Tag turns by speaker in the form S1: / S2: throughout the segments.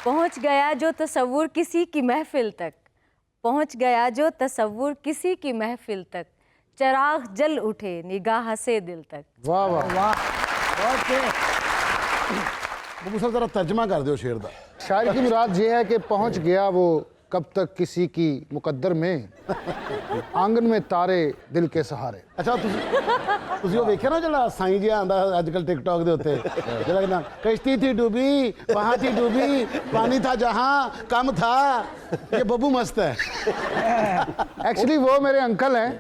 S1: पहुंच गया जो तसव्वुर किसी की महफिल तक, पहुंच गया जो तसव्वुर किसी की महफिल तक, चराग जल उठे निगाह से दिल तक।
S2: वाह वाह वाह,
S3: बब्बू साहब जरा तर्जमा कर दो शेर दा।
S2: शायर की मुराद ये है कि पहुंच गया वो कब तक किसी की मुकद्दर में, आंगन में तारे दिल के सहारे।
S3: अच्छा ਤੁਸੀਂ ਉਹ ਵੇਖਿਆ ਨਾ ਜਿਹੜਾ ਸਾਈਂ ਜਿਹਾ ਆਂਦਾ ਅੱਜ ਕੱਲ ਟਿਕਟੌਕ ਦੇ ਉੱਤੇ, ਜਿਹੜਾ ਕਹਿੰਦਾ कश्ती थी डूबी वहाँ थी डूबी पानी था जहाँ कम था, ये बब्बू मस्त है।
S2: एक्चुअली वो मेरे अंकल हैं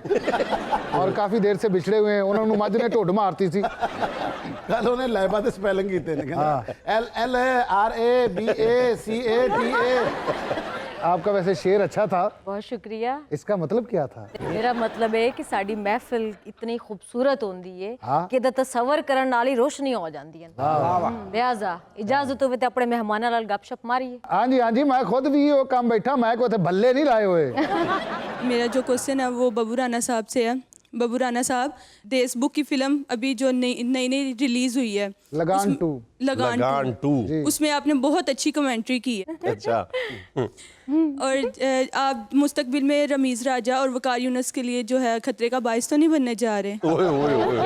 S2: और काफ़ी देर से बिछड़े हुए हैं। उन्होंने मज ने ढोड मारती थी।
S3: कल उन्हें लैबा ਦੇ ਸਪੈਲਿੰਗ ਕੀਤੇ ਨੇ, ਕਹਿੰਦਾ LLARABACATA।
S2: आपका वैसे शेर अच्छा था,
S1: बहुत शुक्रिया।
S2: इसका मतलब क्या था?
S1: मेरा मतलब है कि साड़ी महफिल इतनी खूबसूरत होंदी है
S2: हाँ।
S1: कि तसव्वुर करन नाल ही रोशनी हो जाती है। लिहाजा इजाजत होवे ते अपने मेहमानां नाल गपशप मारिए।
S2: हाँ जी मैं खुद भी वो काम बैठा, मैं को भल्ले नहीं लाए हुए।
S4: मेरा जो क्वेश्चन है वो बब्बू राना साहब से है। बब्बू राना साहब, देश बुक की फिल्म अभी जो नई रिलीज हुई है,
S2: लगान 2,
S5: लगान 2,
S4: उसमें आपने बहुत अच्छी कमेंट्री की है।
S5: अच्छा।
S4: और आप मुस्तकबिल में रमीज राजा और वकार यूनुस के लिए जो है खतरे का बाइस तो नहीं बनने जा रहे?
S5: ओए ओए ओए,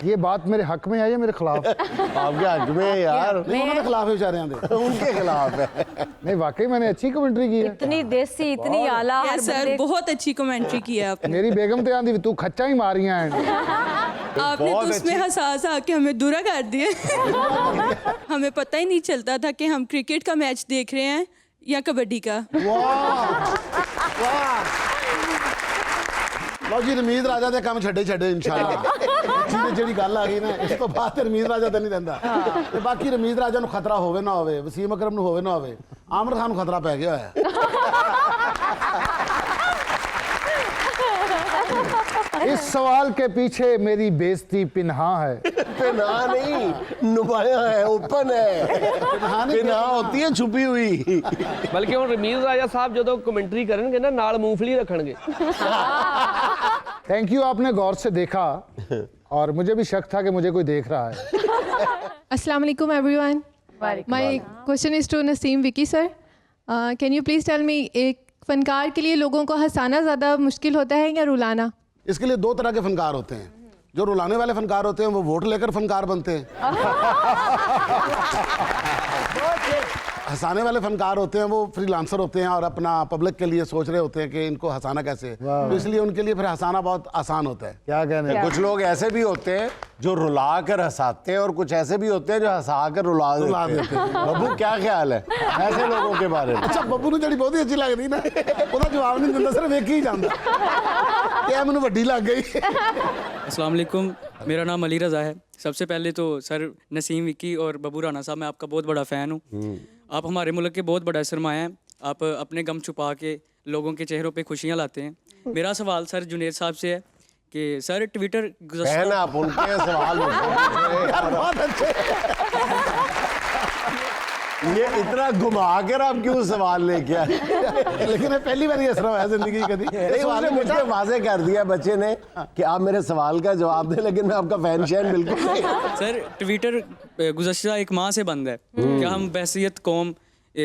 S2: ये बात मेरे हक में है या मेरे खिलाफ?
S5: आपके हक में है यार,
S3: नहीं उन्होंने खिलाफ है बेचारियां दे,
S5: उनके खिलाफ है।
S2: नहीं वाकई मैंने अच्छी कमेंट्री की है।
S1: इतनी देसी इतनी आला, हर
S4: सर
S1: बंदे
S4: बहुत अच्छी कमेंट्री की है आपने।
S2: मेरी बेगम तो आंधी तू खच्चा ही मारियां हैं।
S4: आपने तो उसमें हसास आके हमें दूरा कर दिया। हमें पता ही नहीं चलता था कि हम क्रिकेट का मैच देख रहे हैं या कबड्डी का।
S3: ਲਓ ਜੀ ਰਮੀਜ਼ ਰਾਜਾ ਦੇ ਕੰਮ ਛੱਡੇ ਇਨਸ਼ਾਅੱਲਾ। ਜਿਹੜੀ ਗੱਲ ਆ ਗਈ ਨਾ, ਇਸ ਤੋਂ ਬਾਅਦ ਤੇ ਰਮੀਜ਼ ਰਾਜਾ ਤੇ ਨਹੀਂ ਰਹਿੰਦਾ। ਤੇ ਬਾਕੀ ਰਮੀਜ਼ ਰਾਜਾ ਨੂੰ ਖਤਰਾ ਹੋਵੇ ਨਾ ਹੋਵੇ, ਵਸੀਮ ਅਕਰਮ ਨੂੰ ਹੋਵੇ ਨਾ ਹੋਵੇ, ਆਮਰ ਖਾਨ ਨੂੰ ਖਤਰਾ ਪੈ ਗਿਆ ਹੋਇਆ।
S2: इस सवाल के पीछे मेरी बेइज्जती पिन्हा है।
S5: पिन्हा नहीं, नुमाया है, ओपन है। पिन्हा होती है छुपी हुई।
S6: बल्कि हम रमीज राजा साहब जो कमेंट्री करेंगे ना, नाल मूंगफली रखेंगे।
S2: थैंक यू, आपने गौर से देखा और मुझे भी शक था कि मुझे कोई देख रहा है।
S7: अस्सलाम वालेकुम everyone. My question is to Naseem Vicky sir. Can you please tell me, एक फनकार के लिए लोगों को हंसाना ज़्यादा मुश्किल होता है या रुलाना?
S3: इसके लिए दो तरह के फनकार होते हैं। जो रुलाने वाले फनकार होते हैं वो वोट लेकर फनकार बनते हैं। हंसाने वाले फनकार होते हैं वो फ्रीलांसर होते हैं और अपना पब्लिक के लिए सोच रहे होते हैं कि इनको हंसाना कैसे, तो इसलिए उनके लिए फिर हंसाना बहुत आसान होता है।
S2: क्या कहने हैं?
S5: कुछ लोग ऐसे भी होते हैं जो रुला कर हंसाते हैं और कुछ ऐसे भी होते हैं जो हंसा कर रुला देते हैं। बब्बू क्या ख्याल है ऐसे लोगों के बारे में?
S3: अच्छा, बब्बू ਨੂੰ ਜਿਹੜੀ ਬਹੁਤੀ ਅੱਛੀ ਲੱਗਦੀ ਨਾ, ਉਹਦਾ ਜਵਾਬ ਨਹੀਂ ਦਿੰਦਾ, ਸਿਰਫ ਵੇਖ ਹੀ ਜਾਂਦਾ ਕਿ ਇਹ ਮੈਨੂੰ ਵੱਡੀ ਲੱਗ ਗਈ।
S8: अस्सलाम वालेकुम, मेरा नाम अली रज़ा है। सबसे पहले तो सर नसीम विक्की और बब्बू राना साहब, मैं आपका बहुत बड़ा फ़ैन हूँ। आप हमारे मुल्क के बहुत बड़ा सरमाया हैं। आप अपने गम छुपा के लोगों के चेहरों पे खुशियाँ लाते हैं। मेरा सवाल सर जुनेद साहब से है कि सर ट्विटर
S5: बहन आप उनके सवाल
S3: बहुत अच्छे।
S5: ये इतना घुमा कर आप क्यों सवाल लेके आए?
S3: लेकिन पहली बार ये असर हुआ है जिंदगी कभी।
S5: उसने मुझे वाज़े कर दिया बच्चे ने कि आप मेरे सवाल का जवाब दें, लेकिन मैं आपका फैन शैन बिल्कुल नहीं।
S8: सर ट्विटर गुज़श्ता 1 माह से बंद है। क्या हम बहसियत कौम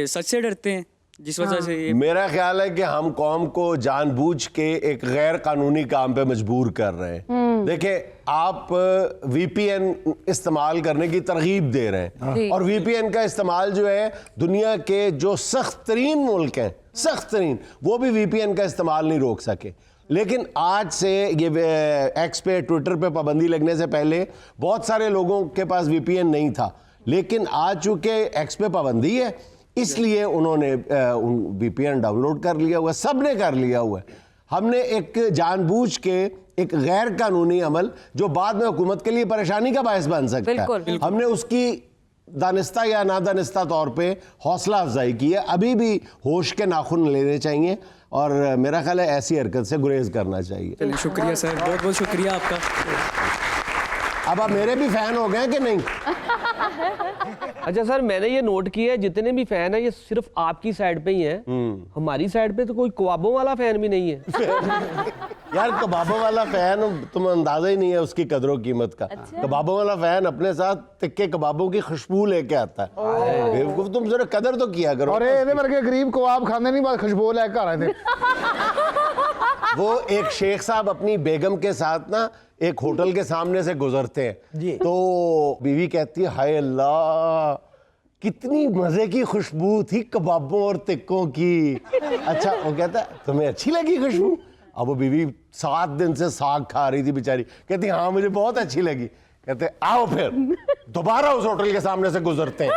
S8: सच से डरते हैं जिस वजह से ये?
S5: मेरा ख्याल है कि हम कौम को जानबूझ के एक गैर कानूनी काम पे मजबूर कर रहे हैं। देखिए, आप VPN इस्तेमाल करने की तरगीब दे रहे हैं और VPN का इस्तेमाल जो है दुनिया के जो सख्त तरीन मुल्क हैं, सख्त तरीन, वो भी VPN का इस्तेमाल नहीं रोक सके। लेकिन आज से ये एक्स पे, ट्विटर पे पाबंदी लगने से पहले बहुत सारे लोगों के पास VPN नहीं था, लेकिन आज चूंकि एक्स पे पाबंदी है इसलिए उन्होंने VPN डाउनलोड कर लिया हुआ, सब ने कर लिया हुआ है। हमने एक जानबूझ के एक गैर कानूनी अमल जो बाद में हुकूमत के लिए परेशानी का बायस बन सकता है, हमने उसकी दानिस्ता या नादानिस्ता तौर पे हौसला अफजाई की है। अभी भी होश के नाखून लेने चाहिए और मेरा ख्याल है ऐसी हरकत से गुरेज करना चाहिए।
S8: चलिए शुक्रिया सर, बहुत बहुत शुक्रिया आपका।
S5: अब आप मेरे भी फैन हो गए कि नहीं?
S6: अच्छा सर, मैंने ये नोट किया है जितने भी फैन हैं ये सिर्फ आपकी साइड पे ही हैं। हमारी साइड पे तो कोई ख्वाबों वाला फैन भी नहीं है।
S5: यार कबाबों वाला फैन, तुम अंदाजा ही नहीं है उसकी कदरों कीमत का। कबाबों वाला फैन अपने साथ तिक्के कबाबों की खुशबू लेके आता है। बेवकूफ, तुम जरा कदर तो किया करो।
S2: और ये वर्गे गरीब कबाब खाने नहीं, बात खुशबू लेकर आ रहे थे।
S5: वो एक शेख साहब अपनी बेगम के साथ ना एक होटल के सामने से गुजरते हैं, तो बीवी कहती है हाय अल्लाह कितनी मजे की खुशबू थी कबाबों और तिक्कों की। अच्छा, वो कहता है तुम्हें अच्छी लगी खुशबू? अब वो बीवी 7 दिन से साग खा रही थी बेचारी, कहती हाँ मुझे बहुत अच्छी लगी। कहते आओ फिर दोबारा उस होटल के सामने से गुजरते हैं।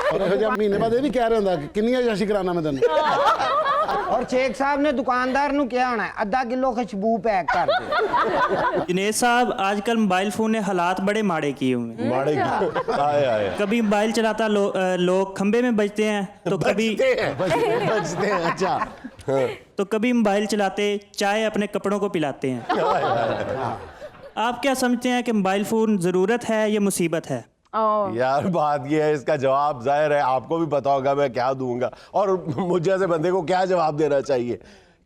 S3: और जब महीने बाद ये भी कह रहे होंगे कि कितनी अयाशी कराना मैं तेन।
S9: और शेख साहब ने दुकानदार नु क्या होना है, आधा किलो खुशबू पैक कर दे।
S10: जुनेद साहब, आजकल मोबाइल फोन ने हालात बड़े माड़े किए हुए हैं।
S5: माड़े की आए
S10: कभी मोबाइल चलाता लोग खंबे में बजते हैं, तो कभी
S5: बचते हैं। अच्छा,
S10: तो कभी मोबाइल चलाते चाय अपने कपड़ों को पिलाते हैं। आप क्या समझते हैं कि मोबाइल फ़ोन ज़रूरत है या मुसीबत है?
S5: यार बात ये है, इसका जवाब जाहिर है आपको भी पता होगा मैं क्या दूंगा, और मुझ जैसे बंदे को क्या जवाब देना चाहिए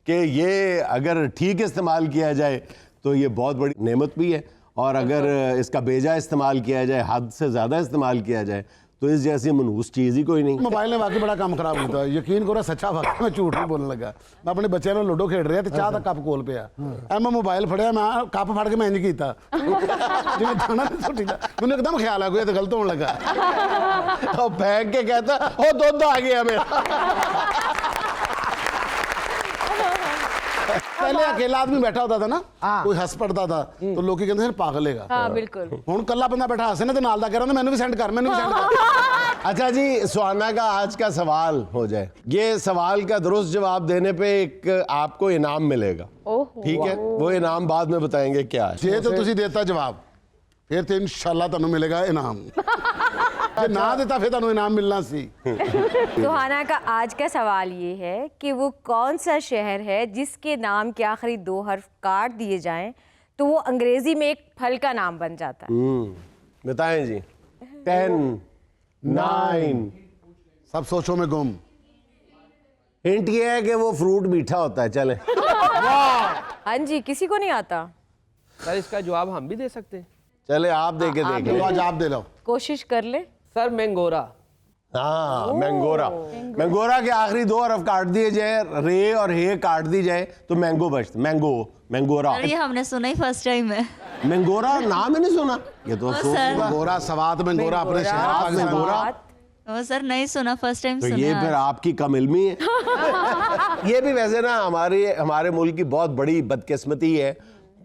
S5: कि ये अगर ठीक इस्तेमाल किया जाए तो ये बहुत बड़ी नेमत भी है, और अगर इसका बेजा इस्तेमाल किया जाए, हद से ज़्यादा इस्तेमाल किया जाए, तो इस जैसी मनहूस चीज़ ही कोई नहीं।
S3: मोबाइल ने वाकई बड़ा काम खराब होता है, यकीन करो सच्चा वाकई, मैं झूठ नहीं बोलने लगा। मैं अपने बच्चे ने लूडो खेड रहा तो चाह का कप कोल पिया, मैं मोबाइल फड़िया, मैं कप फड़ के मैं इंज किया जिवें दाना नहीं सुट्टीदा, मैंने एकदम ख्याल आ गया तो गलत होने लगा।
S5: और फेंक के कहता ओ दूध आ गया मेरा।
S3: पहले अकेला आदमी बैठा होता था ना, कोई हंस पड़ता था तो लोग कहते थे पागल है।
S1: हाँ बिल्कुल।
S3: हुण कल्ला बंदा बैठा हंसे ना तो नाल दा कह रहा मैंने भी सेंड कर, मैंने भी सेंड कर।
S5: अच्छा जी, सुहाना का आज का सवाल हो जाए, ये सवाल का दुरुस्त जवाब देने पे एक आपको इनाम मिलेगा, ठीक है? वो इनाम बाद में बताएंगे क्या है।
S3: जे तो तुसी देता जवाब फिर तो इंशाल्लाह तुहानू मिलेगा इनाम, जे ना देता फिर तुहानू इनाम मिलना सी।
S1: सुहाना का आज का सवाल ये है कि वो कौन सा शहर है जिसके नाम के आखिरी 2 हर्फ काट दिए जाएं तो वो अंग्रेजी में एक फल का नाम बन जाता है।
S5: बताएं जी। 10 9।
S3: सब सोचो में गुम।
S5: हिंट ये है कि वो फ्रूट मीठा होता है। चले।
S1: हाँ जी, किसी को नहीं आता।
S6: सर इसका जवाब हम भी दे सकते हैं।
S5: चले आप दे के देखें।
S3: आज आप दे लो,
S1: कोशिश कर ले।
S6: सर मैंगोरा।
S5: हाँ, मैंगोरा। मैंगोरा के आखिरी 2 हरफ काट दिए जाए, रे और हे काट दी जाए तो मैंगो बचता। मैंगोरा।
S11: ये हमने सुना ही फर्स्ट टाइम है।
S5: मैंगोरा नाम ही नहीं सुना, ये तो अफसोस की बात।
S3: गोरा सवाद में गोरा अपने शहर पाकिस्तान।
S11: वो सर नहीं सुना, फर्स्ट टाइम
S5: तो
S11: सुना।
S5: ये फिर आपकी कम इल्मी है। ये भी वैसे ना हमारे मुल्क की बहुत बड़ी बदकिस्मती है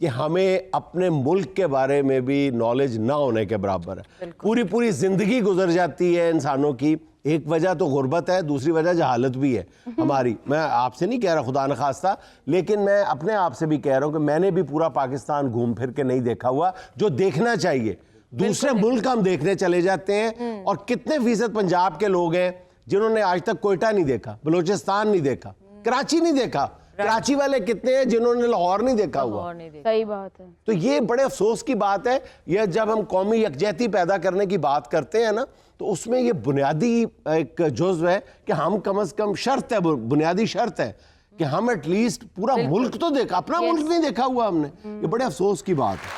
S5: कि हमें अपने मुल्क के बारे में भी नॉलेज ना होने के बराबर है। पूरी जिंदगी गुजर जाती है इंसानों की। एक वजह तो गुर्बत है, दूसरी वजह जहालत भी है हमारी। मैं आपसे नहीं कह रहा खुदा न खास्ता, लेकिन मैं अपने आप से भी कह रहा हूँ कि मैंने भी पूरा पाकिस्तान घूम फिर के नहीं देखा हुआ जो देखना चाहिए। दूसरे मुल्क हम देखने चले जाते हैं, और कितने फीसद पंजाब के लोग हैं जिन्होंने आज तक कोयटा नहीं देखा, बलूचिस्तान नहीं देखा, कराची नहीं देखा। कराची वाले कितने हैं जिन्होंने लाहौर नहीं देखा हुआ।
S1: सही बात है।
S5: तो ये बड़े अफसोस की बात है। यह जब हम कौमी यकजहती पैदा करने की बात करते हैं ना, तो उसमें ये बुनियादी एक जुज़्व है कि हम कम से कम शर्त है, बुनियादी शर्त है कि हम एटलीस्ट पूरा मुल्क तो देखा, अपना मुल्क नहीं देखा हुआ हमने। ये बड़े अफसोस की बात है।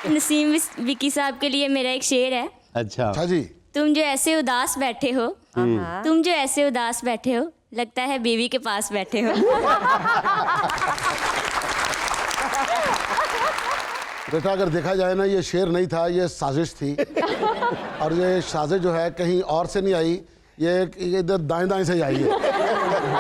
S11: नसीम विकी साहब के लिए मेरा एक शेर है।
S5: अच्छा
S3: जी।
S11: तुम जो ऐसे उदास बैठे हो, तुम जो ऐसे उदास बैठे हो, लगता है बीवी के पास बैठे हो।
S3: बेटा अगर देखा जाए ना, ये शेर नहीं था, ये साजिश थी। और ये साजिश जो है कहीं और से नहीं आई, ये इधर दाएं दाएं से आई है।